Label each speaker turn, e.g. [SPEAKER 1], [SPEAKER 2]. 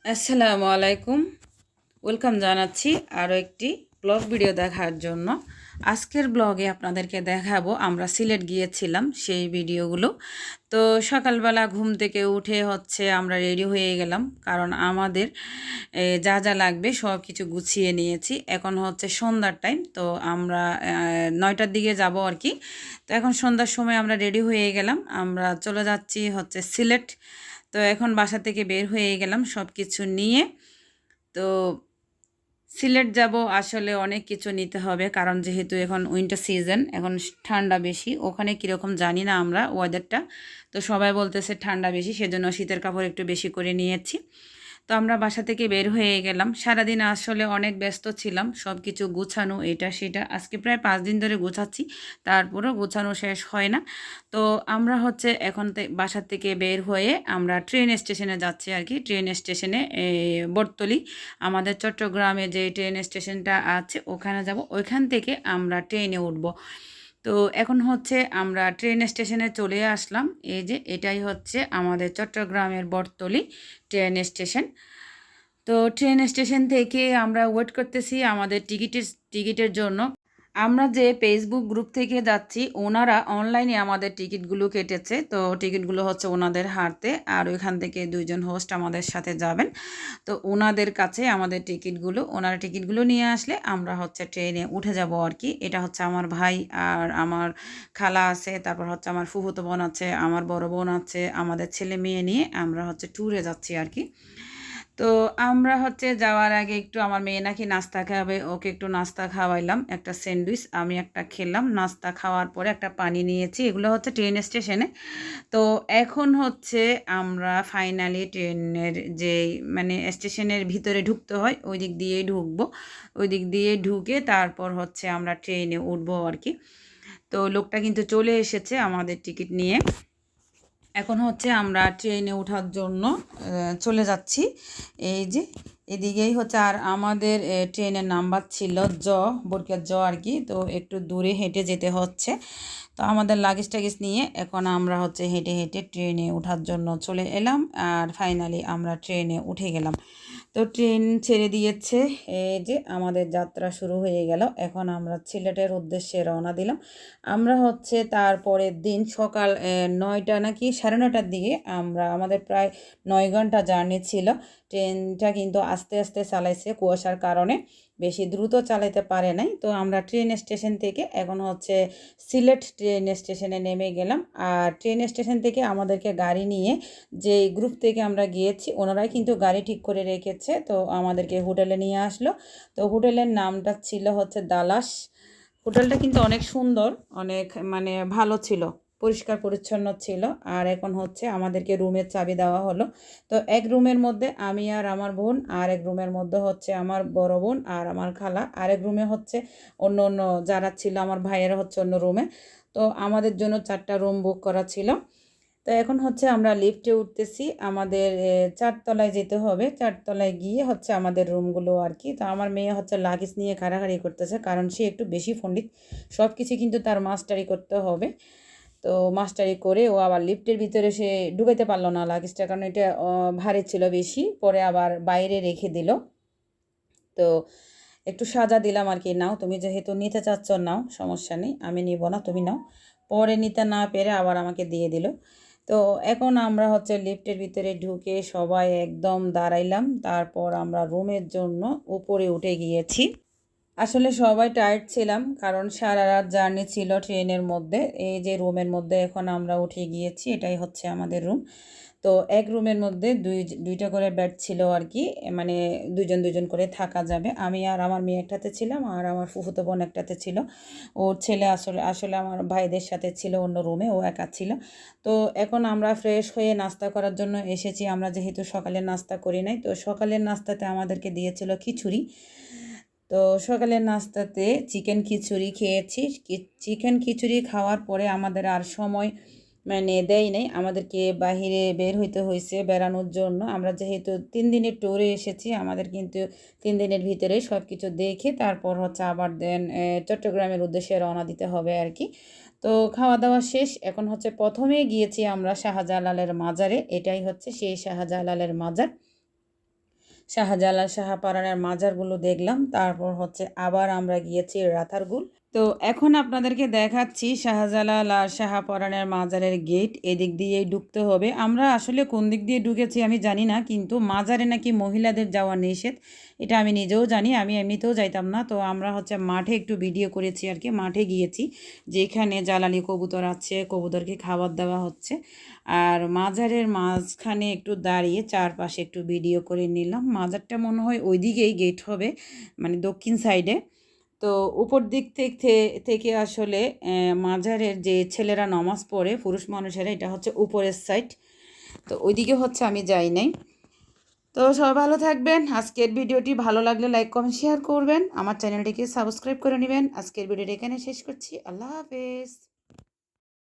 [SPEAKER 1] আসসালামু আলাইকুম। ওয়েলকাম জানাচ্ছি আরও একটি ব্লগ ভিডিও দেখার জন্য। আজকের ব্লগে আপনাদেরকে দেখাবো আমরা সিলেট গিয়েছিলাম সেই ভিডিওগুলো। তো সকালবেলা ঘুম থেকে উঠে আমরা রেডি হয়ে গেলাম, কারণ আমাদের যা যা লাগবে সব কিছু গুছিয়ে নিয়েছি। এখন সন্ধ্যার টাইম, তো আমরা 9টার দিকে যাব আর কি। তো এখন সন্ধ্যার সময় আমরা রেডি হয়ে গেলাম, আমরা চলে যাচ্ছি সিলেট। তো এখন বাসা থেকে বের হয়ে গেলাম সব কিছু নিয়ে। তো সিলেট যাব, আসলে অনেক কিছু নিতে হবে, কারণ যেহেতু এখন উইন্টার সিজন, এখন ঠান্ডা বেশি। ওখানে কীরকম জানি না আমরা ওয়েদারটা, তো সবাই বলতেছে ঠান্ডা বেশি, সেজন্য শীতের কাপড় একটু বেশি করে নিয়েছি। তো আমরা বাসা থেকে বের হয়ে গেলাম। সারাদিন আসলে অনেক ব্যস্ত ছিলাম, সব কিছু গুছানো এটা সেটা। আজকে প্রায় 5 দিন ধরে গুছাচ্ছি, তারপরেও গোছানো শেষ হয় না। তো আমরা এখন বাসা থেকে বের হয়ে আমরা ট্রেন স্টেশনে যাচ্ছি আর কি। ট্রেন স্টেশনে বটতলী, আমাদের চট্টগ্রামে যে ট্রেন স্টেশনটা আছে ওখানে যাব। ওইখান থেকে আমরা ট্রেনে উঠব। তো এখন আমরা ট্রেন স্টেশনে চলে আসলাম। এই যে এটাই আমাদের চট্টগ্রামের বটতলী ট্রেন স্টেশন। তো ট্রেন স্টেশন থেকে আমরা ওয়েট করতেছি আমাদের টিকিটের জন্য। আমরা যে ফেসবুক গ্রুপ থেকে যাচ্ছি, ওনারা অনলাইনে আমাদের টিকিটগুলো কেটেছে। তো টিকিটগুলো ওনাদের হাতে, আর ওইখান থেকে 2জন হোস্ট আমাদের সাথে যাবেন। তো ওনাদের কাছে আমাদের ওনারা টিকিটগুলো নিয়ে আসলে আমরা ট্রেনে উঠে যাব আর কি। এটা আমার ভাই আর আমার খালা আছে, তারপর আমার ফুফুতো বোন আছে, আমার বড় বোন আছে, আমাদের ছেলে মেয়ে নিয়ে আমরা ট্যুরে যাচ্ছি আর কি। তো আমরা যাওয়ার আগে একটু, আমার মেয়ে নাকি নাস্তা খাবে, ওকে একটু নাস্তা খাওয়াইলাম, একটা স্যান্ডউইচ আমি একটা খেলাম। নাস্তা খাওয়ার পরে একটা পানি নিয়েছি। এগুলো ট্রেন স্টেশনে। তো এখন আমরা ফাইনালি ট্রেনের যে মানে স্টেশনের ভিতরে ঢুকতে হয়, ওই দিক দিয়েই ঢুকবো। ওই দিক দিয়ে ঢুকে তারপর আমরা ট্রেনে উঠবো আর কি। তো লোকটা কিন্তু চলে এসেছে আমাদের টিকিট নিয়ে। এখন আমরা ট্রেনে ওঠার জন্য চলে যাচ্ছি। এই যে এদিকেই আর আমাদের ট্রেনের নাম্বার ছিল বরকিয়া আর কি। তো একটু দূরে হেঁটে যেতে হচ্ছে। তো আমাদের লাগেজ টাগেজ নিয়ে এখন আমরা হেঁটে হেঁটে ট্রেনে ওঠার জন্য চলে এলাম, আর ফাইনালি আমরা ট্রেনে উঠে গেলাম। তো ট্রেন ছেড়ে দিয়েছে, এই যে আমাদের যাত্রা শুরু হয়ে গেল। এখন আমরা সিলেটের উদ্দেশ্যে রওনা দিলাম। আমরা তারপরের দিন সকাল 9টা নাকি 9:30টার দিকে আমাদের প্রায় 9 ঘন্টা জার্নি ছিল। ট্রেনটা কিন্তু আস্তে আস্তে চালাইছে কুয়াশার কারণে, বেশি দ্রুত চালাতে পারে নাই। তো আমরা ট্রেন স্টেশন থেকে এখন সিলেট ট্রেন স্টেশনে নেমে গেলাম। আর ট্রেন স্টেশন থেকে আমাদেরকে গাড়ি নিয়ে, যে গ্রুপ থেকে আমরা গিয়েছি ওনারাই কিন্তু গাড়ি ঠিক করে রেখেছে। তো আমাদেরকে হোটেলে নিয়ে আসলো। তো হোটেলের নামটা ছিল দালাস। হোটেলটা কিন্তু অনেক সুন্দর, অনেক মানে ভালো ছিল, পরিষ্কার পরিচ্ছন্ন ছিল। আর এখন আমাদেরকে রুমের চাবি দেওয়া হলো। তো এক রুমের মধ্যে আমি আর আমার বোন, আর এক রুমের মধ্যে আমার বড় বোন আর আমার খালা, আর এক রুমে অন্য অন্য যারা ছিল আমার ভাইয়েরা অন্য রুমে। তো আমাদের জন্য 4টা রুম বুক করা ছিল। তো এখন আমরা লিফটে উঠতেছি। আমাদের 4 তলায় যেতে হবে। 4 তলায় গিয়ে আমাদের রুমগুলো আর কি। তো আমার মেয়ে লাগেজ নিয়ে ঘাড়াঘাড়ি করতেছে, কারণ সে একটু বেশি পণ্ডিত, সব কিছু কিন্তু তার মাস্টারি করতে হবে। তো মাস্টারি করে ও আবার লিফটের ভিতরে সে ঢুকাইতে পারলো না লাগেজটা, কারণ এটা ভারী ছিল বেশি, পরে আবার বাইরে রেখে দিল। তো একটু সাজা দিলাম আর কি, নাও তুমি যেহেতু নিতে চাচ্ছ নাও, সমস্যা নেই, আমি নিব না, তুমি নাও। পরে নিতে না পেরে আবার আমাকে দিয়ে দিল। তো এখন আমরা লিফটের ভিতরে ঢুকে সবাই একদম দাঁড়াইলাম। তারপর আমরা রুমের জন্য উপরে উঠে গিয়েছি। আসলে সবাই টায়ার্ড ছিলাম, কারণ সারা রাত জার্নি ছিল ট্রেনের মধ্যে। এই যে রুমের মধ্যে এখন আমরা উঠে গিয়েছি, এটাই আমাদের রুম। তো এক রুমের মধ্যে দুইটা করে বেড ছিল আর কি, মানে 2জন করে থাকা যাবে। আমি আর আমার মেয়ে একটাতে ছিলাম, আর আমার ফুফুতো বোন একটাতে ছিল। ওর ছেলে আসলে আসলে আমার ভাইদের সাথে ছিল অন্য রুমে, ও একা ছিল। তো এখন আমরা ফ্রেশ হয়ে নাস্তা করার জন্য এসেছি। আমরা যেহেতু সকালের নাস্তা করি নাই, তো সকালের নাস্তাতে আমাদেরকে দিয়েছিল খিচুড়ি। তো সকালের নাস্তাতে চিকেন খিচুড়ি খেয়েছি। চিকেন খিচুড়ি খাওয়ার পরে আমাদের আর সময় দেয় নাই, আমাদেরকে বাহিরে বের হইতে হয়েছে বেড়ানোর জন্য। আমরা যেহেতু 3 দিনের ট্যুরে এসেছি, আমাদের কিন্তু 3 দিনের ভিতরে সব কিছু দেখে তারপর আবার দেন চট্টগ্রামের উদ্দেশ্যে রওনা দিতে হবে আর কি। তো খাওয়া দাওয়া শেষ। এখন প্রথমে গিয়েছি আমরা শাহজালালের মাজারে। এটাই সেই শাহজালালের মাজার। শাহজালাল শাহপরানের মাজারগুলো দেখলাম, তারপর হচ্ছে আবার আমরা গিয়েছি রাতারগুল। তো এখন আপনাদেরকে দেখাচ্ছি শাহজালাল আর শাহপরানের মাজারের গেট, এদিক দিয়েই ঢুকতে হবে। আমরা আসলে কোন দিক দিয়ে ঢুকেছি আমি জানি না, কিন্তু মাজারে নাকি মহিলাদের যাওয়া নিষেধ, এটা আমি নিজেও জানি, আমি এমনিতেও যাইতাম না। তো আমরা হচ্ছে মাঠে একটু ভিডিও করেছি আর কি, মাঠে গিয়েছি যেখানে জ্বালানি কবুতর আছে, কবুতরকে খাবার দেওয়া হচ্ছে। আর মাজারের মাঝখানে একটু দাঁড়িয়ে চারপাশে একটু ভিডিও করে নিলাম। মাজারটা মনে হয় ওই দিকেই গেট হবে, মানে দক্ষিণ সাইডে। তো উপর দিক থেকে আসলে মাজারের যে ছেলেরা নামাজ পড়ে, পুরুষ মানুষেরা, এটা হচ্ছে উপরের সাইড। তো ওইদিকে হচ্ছে আমি যাই নাই। তো সবাই ভালো থাকবেন। আজকের ভিডিওটি ভালো লাগলে লাইক কমেন্ট শেয়ার করবেন, আমার চ্যানেলটিকে সাবস্ক্রাইব করে নেবেন। আজকের ভিডিওটি এখানে শেষ করছি। আল্লাহ হাফেজ।